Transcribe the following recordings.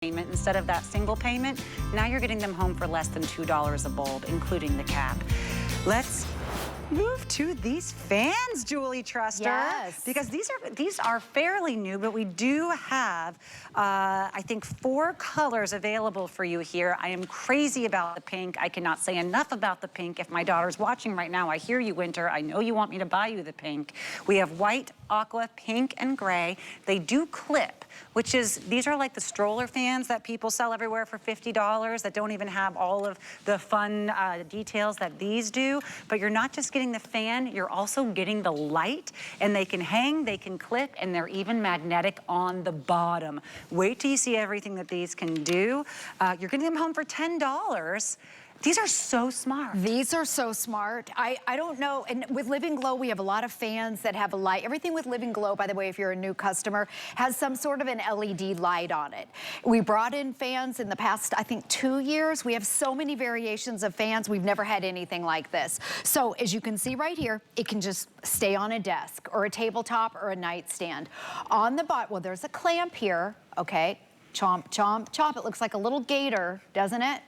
payment instead of that single payment. Now you're getting them home for less than $2 a bulb, including the cap. Let's move to these fans, Julie Truster. Yes. Because these are fairly new, but we do have, I think, 4 colors available for you here. I am crazy about the pink. I cannot say enough about the pink. If my daughter's watching right now, I hear you, Winter. I know you want me to buy you the pink. We have white, aqua, pink, and gray. They do clip, which is, these are like the stroller fans that people sell everywhere for $50 that don't even have all of the fun details that these do. But you're not just getting the fan, you're also getting the light, and they can hang, they can clip, and they're even magnetic on the bottom. Wait till you see everything that these can do. You're getting them home for $10. These are so smart. These are so smart. I don't know, and with Living Glow, we have a lot of fans that have a light. Everything with Living Glow, by the way, if you're a new customer, has some sort of an LED light on it. We brought in fans in the past, I think, 2 years. We have so many variations of fans. We've never had anything like this. So as you can see right here, it can just stay on a desk or a tabletop or a nightstand. On the bottom, well, there's a clamp here, okay? Chomp, chomp, chomp. It looks like a little gator, doesn't it?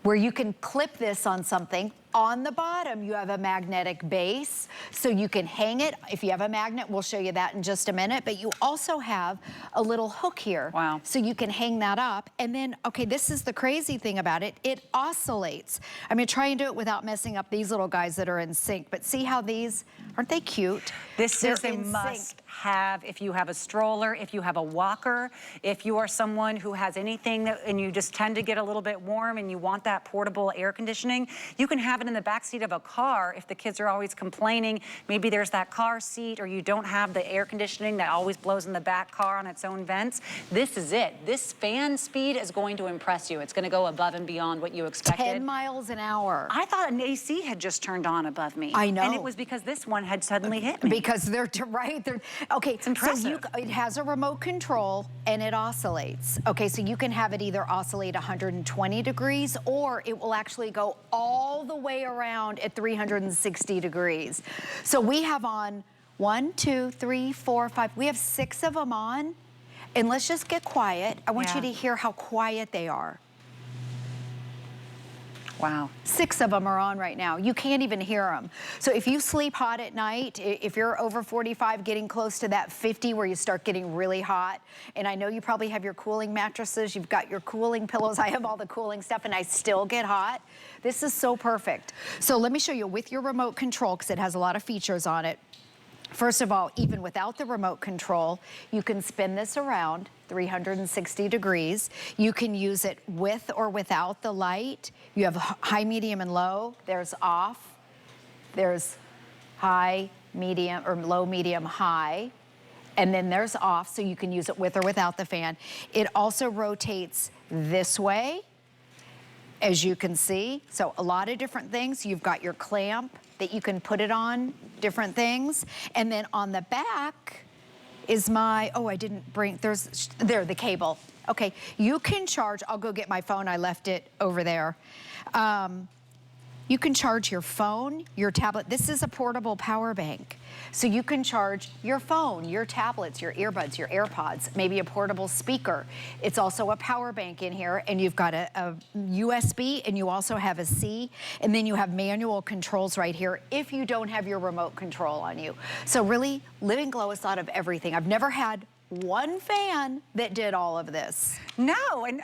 Where you can clip this on something. On the bottom, you have a magnetic base, so you can hang it. If you have a magnet, we'll show you that in just a minute, but you also have a little hook here. Wow. So you can hang that up. And then, okay, this is the crazy thing about it. It oscillates. I'm gonna try and do it without messing up these little guys that are in sync, but see how these, aren't they cute? This is a must have if you have a stroller, if you have a walker, if you are someone who has anything that, and you just tend to get a little bit warm and you want that portable air conditioning, you can have it in the back seat of a car if the kids are always complaining. Maybe there's that car seat or you don't have the air conditioning that always blows in the back car on its own vents. This is it. This fan speed is going to impress you. It's going to go above and beyond what you expected. 10 miles an hour. I thought an AC had just turned on above me. I know. And it was because this one had suddenly hit me. Because they're, right? They're, okay, it's impressive. So it has a remote control and it oscillates. Okay, so you can have it either oscillate 120 degrees or it will actually go all the way around at 360 degrees. So we have on 1, 2, 3, 4, 5. We have 6 of them on. And let's just get quiet. I want you to hear how quiet they are. Wow. 6 of them are on right now. You can't even hear them. So if you sleep hot at night, if you're over 45, getting close to that 50 where you start getting really hot, and I know you probably have your cooling mattresses, you've got your cooling pillows, I have all the cooling stuff and I still get hot. This is so perfect. So let me show you with your remote control because it has a lot of features on it. First of all, even without the remote control, you can spin this around 360 degrees. You can use it with or without the light. You have high, medium, and low. There's off. There's high, medium, or low, medium, high. And then there's off, so you can use it with or without the fan. It also rotates this way, as you can see. So a lot of different things. You've got your clamp that you can put it on, different things. And then on the back is my, oh, I didn't bring, there, the cable. Okay, you can charge, I'll go get my phone, I left it over there. You can charge your phone, your tablet. This is a portable power bank. So you can charge your phone, your tablets, your earbuds, your AirPods, maybe a portable speaker. It's also a power bank in here, and you've got a USB, and you also have a C, and then you have manual controls right here if you don't have your remote control on you. So really, Living Glow has thought of everything. I've never had one fan that did all of this. No, and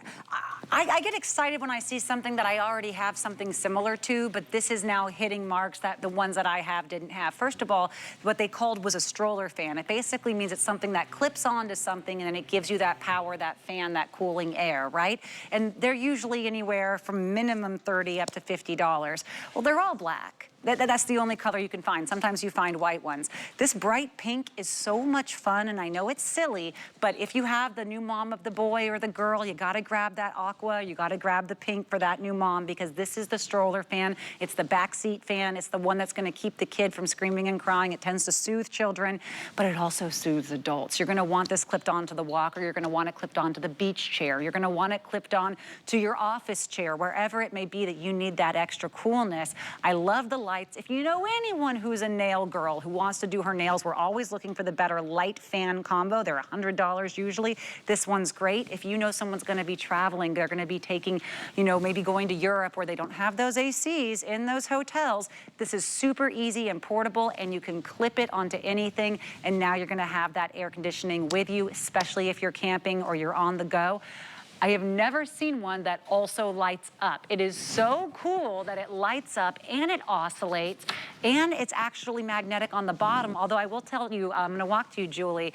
I get excited when I see something that I already have something similar to, but this is now hitting marks that the ones that I have didn't have. First of all, what they called was a stroller fan. It basically means it's something that clips onto something and then it gives you that power, that fan, that cooling air, right? And they're usually anywhere from minimum $30 up to $50. Well, they're all black. That's the only color you can find. Sometimes you find white ones. This bright pink is so much fun, and I know it's silly, but if you have the new mom of the boy or the girl, you gotta grab that aqua, you gotta grab the pink for that new mom, because this is the stroller fan. It's the backseat fan. It's the one that's gonna keep the kid from screaming and crying. It tends to soothe children, but it also soothes adults. You're gonna want this clipped onto the walker. You're gonna want it clipped onto the beach chair. You're gonna want it clipped on to your office chair, wherever it may be that you need that extra coolness. I love the lights. If you know anyone who's a nail girl who wants to do her nails, we're always looking for the better light fan combo. They're $100 usually. This one's great. If you know someone's gonna be traveling, they're gonna be taking, you know, maybe going to Europe where they don't have those ACs in those hotels, this is super easy and portable, and you can clip it onto anything, and now you're gonna have that air conditioning with you, especially if you're camping or you're on the go. I have never seen one that also lights up. It is so cool that it lights up and it oscillates, and it's actually magnetic on the bottom. Although I will tell you, I'm gonna walk to you, Julie,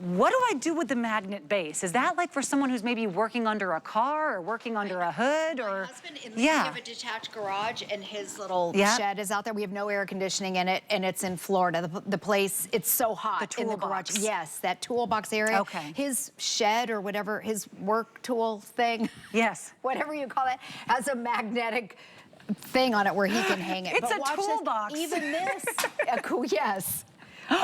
what do I do with the magnet base? Is that like for someone who's maybe working under a car or working under a hood? Or my husband, we have a detached garage, and his little shed is out there. We have no air conditioning in it, and it's in Florida. The place, it's so hot in the garage. Yes, that toolbox area. Okay. His shed or whatever, his work tool thing. Yes. Whatever you call it, has a magnetic thing on it where he can hang it. It's but a watch toolbox. This, even this, cool, yes.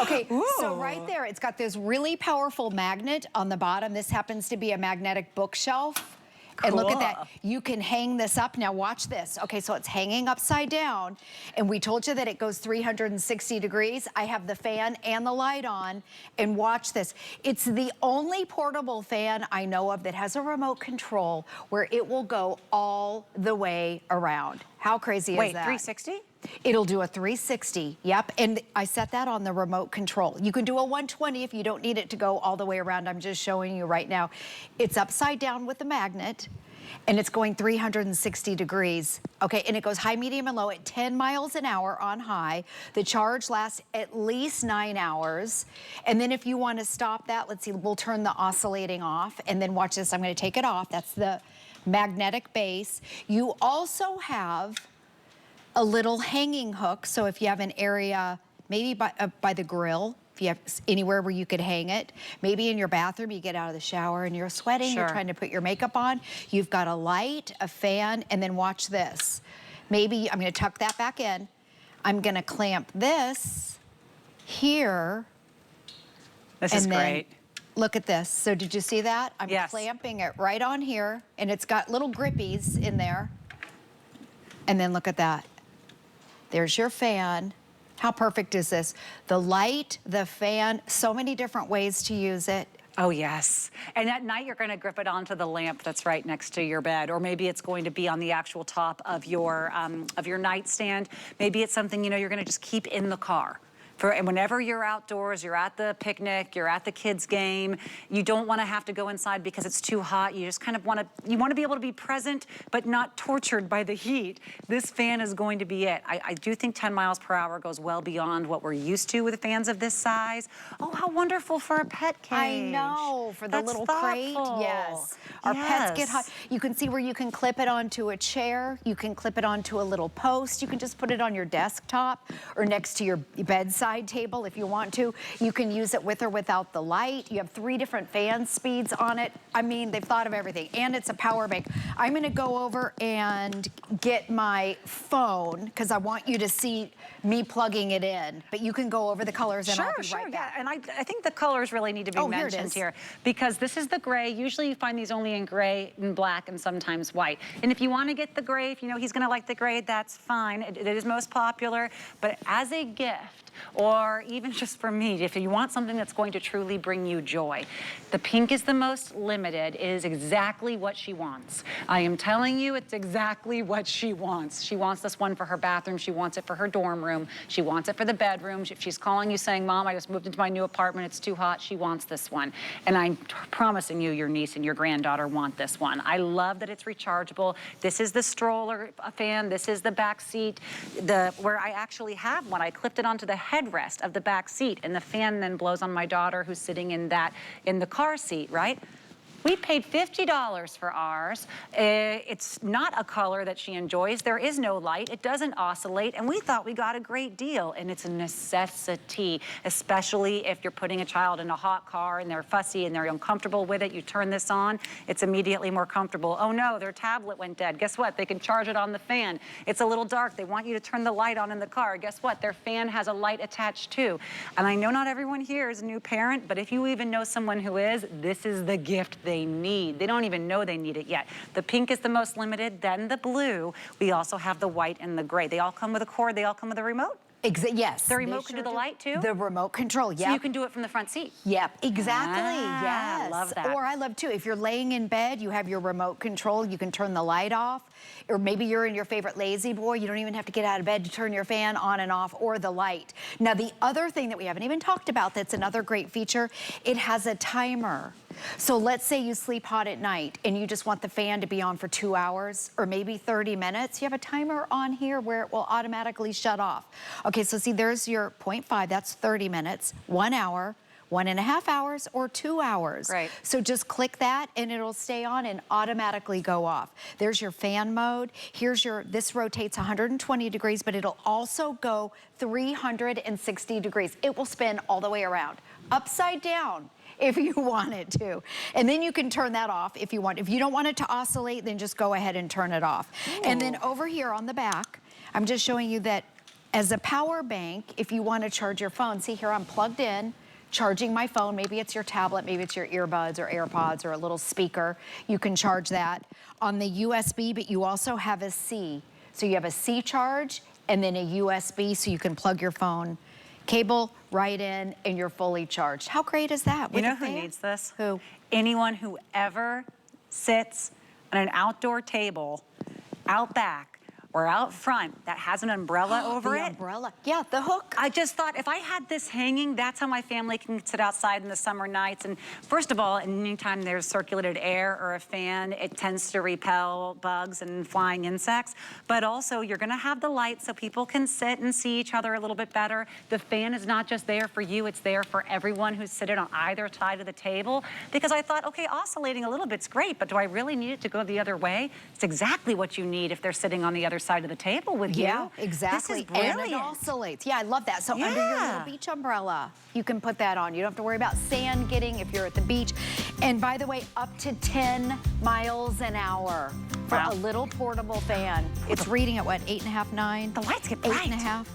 Okay, so right there, it's got this really powerful magnet on the bottom. This happens to be a magnetic bookshelf. Cool. And look at that, you can hang this up. Now watch this. Okay, so it's hanging upside down, and we told you that it goes 360 degrees. I have the fan and the light on, and watch this. It's the only portable fan I know of that has a remote control where it will go all the way around. How crazy is that? Wait, 360? It'll do a 360, yep, and I set that on the remote control. You can do a 120 if you don't need it to go all the way around. I'm just showing you right now. It's upside down with the magnet, and it's going 360 degrees. Okay, and it goes high, medium, and low at 10 miles an hour on high. The charge lasts at least 9 hours. And then if you want to stop that, let's see, we'll turn the oscillating off, and then watch this, I'm going to take it off. That's the magnetic base. You also have a little hanging hook, so if you have an area, maybe by the grill, if you have anywhere where you could hang it, maybe in your bathroom, you get out of the shower and you're sweating, you're trying to put your makeup on, you've got a light, a fan, and then watch this. Maybe, I'm gonna tuck that back in, I'm gonna clamp this here. This is great. Look at this, so did you see that? I'm clamping it right on here, and it's got little grippies in there. And then look at that. There's your fan. How perfect is this? The light, the fan, so many different ways to use it. Oh, yes. And at night, you're going to grip it onto the lamp that's right next to your bed, or maybe it's going to be on the actual top of your nightstand. Maybe it's something, you know, you're going to just keep in the car. And whenever you're outdoors, you're at the picnic, you're at the kids' game, you don't want to have to go inside because it's too hot. You just kind of want to be able to be present, but not tortured by the heat. This fan is going to be it. I do think 10 miles per hour goes well beyond what we're used to with fans of this size. Oh, how wonderful for a pet cage. I know, for the little crate. Yes. Our pets get hot. You can see where you can clip it onto a chair. You can clip it onto a little post. You can just put it on your desktop or next to your bedside table if you want to. You can use it with or without the light. You have 3 different fan speeds on it. I mean, they've thought of everything. And it's a power bank. I'm gonna go over and get my phone because I want you to see me plugging it in. But you can go over the colors and I'll be right back. Yeah. And I think the colors really need to be mentioned here because this is the gray. Usually you find these only in gray and black and sometimes white. And if you want to get the gray, if you know he's gonna like the gray, that's fine. It is most popular. But as a gift, or even just for me, if you want something that's going to truly bring you joy. The pink is the most limited. It is exactly what she wants. I am telling you, it's exactly what she wants. She wants this one for her bathroom. She wants it for her dorm room. She wants it for the bedroom. If she's calling you saying, Mom, I just moved into my new apartment, it's too hot, she wants this one. And I'm promising you, your niece and your granddaughter want this one. I love that it's rechargeable. This is the stroller fan. This is the back seat, where I actually have one. I clipped it onto the headrest of the back seat, and the fan then blows on my daughter who's sitting in the car seat, right? We paid $50 for ours. It's not a color that she enjoys. There is no light. It doesn't oscillate. And we thought we got a great deal. And it's a necessity, especially if you're putting a child in a hot car and they're fussy and they're uncomfortable with it. You turn this on, it's immediately more comfortable. Oh no, their tablet went dead. Guess what? They can charge it on the fan. It's a little dark. They want you to turn the light on in the car. Guess what? Their fan has a light attached too. And I know not everyone here is a new parent, but if you even know someone who is, this is the gift they they need. They don't even know they need it yet. The pink is the most limited, then the blue. We also have the white and the gray. They all come with a cord, they all come with a remote. Yes. The remote can do the light too? The remote control, yeah. So you can do it from the front seat. Yep, exactly, yes. Love that. Or I love too, if you're laying in bed, you have your remote control, you can turn the light off, or maybe you're in your favorite lazy boy, you don't even have to get out of bed to turn your fan on and off, or the light. Now the other thing that we haven't even talked about that's another great feature, it has a timer. So let's say you sleep hot at night and you just want the fan to be on for 2 hours or maybe 30 minutes. You have a timer on here where it will automatically shut off. Okay, so see, there's your 0.5, that's 30 minutes, 1 hour, 1.5 hours, or 2 hours. Right. So just click that and it'll stay on and automatically go off. There's your fan mode. Here's your, this rotates 120 degrees, but it'll also go 360 degrees. It will spin all the way around, upside down, if you want it to. And then you can turn that off if you want. If you don't want it to oscillate, then just go ahead and turn it off. Ooh. And then over here on the back, I'm just showing you that as a power bank, if you want to charge your phone, see here I'm plugged in, charging my phone. Maybe it's your tablet, maybe it's your earbuds or AirPods or a little speaker. You can charge that on the USB, but you also have a C. So you have a C charge and then a USB so you can plug your phone cable right in and you're fully charged. How great is that? You know who needs this? Who? Anyone who ever sits on an outdoor table out back or out front that has an umbrella over it. The umbrella, yeah, the hook. I just thought if I had this hanging, that's how my family can sit outside in the summer nights. And first of all, anytime there's circulated air or a fan, it tends to repel bugs and flying insects. But also you're gonna have the light so people can sit and see each other a little bit better. The fan is not just there for you, it's there for everyone who's sitting on either side of the table. Because I thought, okay, oscillating a little bit's great, but do I really need it to go the other way? It's exactly what you need if they're sitting on the other side of the table with you. Yeah, exactly. This is brilliant. And it oscillates. Yeah, I love that. So under your little beach umbrella, you can put that on. You don't have to worry about sand getting if you're at the beach. And by the way, up to 10 miles an hour for a little portable fan. It's reading at what, 8.5, 9? The lights get bright. 8.5.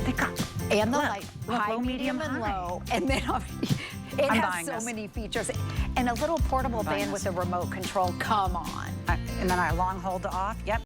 They got, and the look, light, look, high, low, medium, and high. low. And then it has so many features. And a little portable fan with a remote control, come on. And then I long hold off, yep.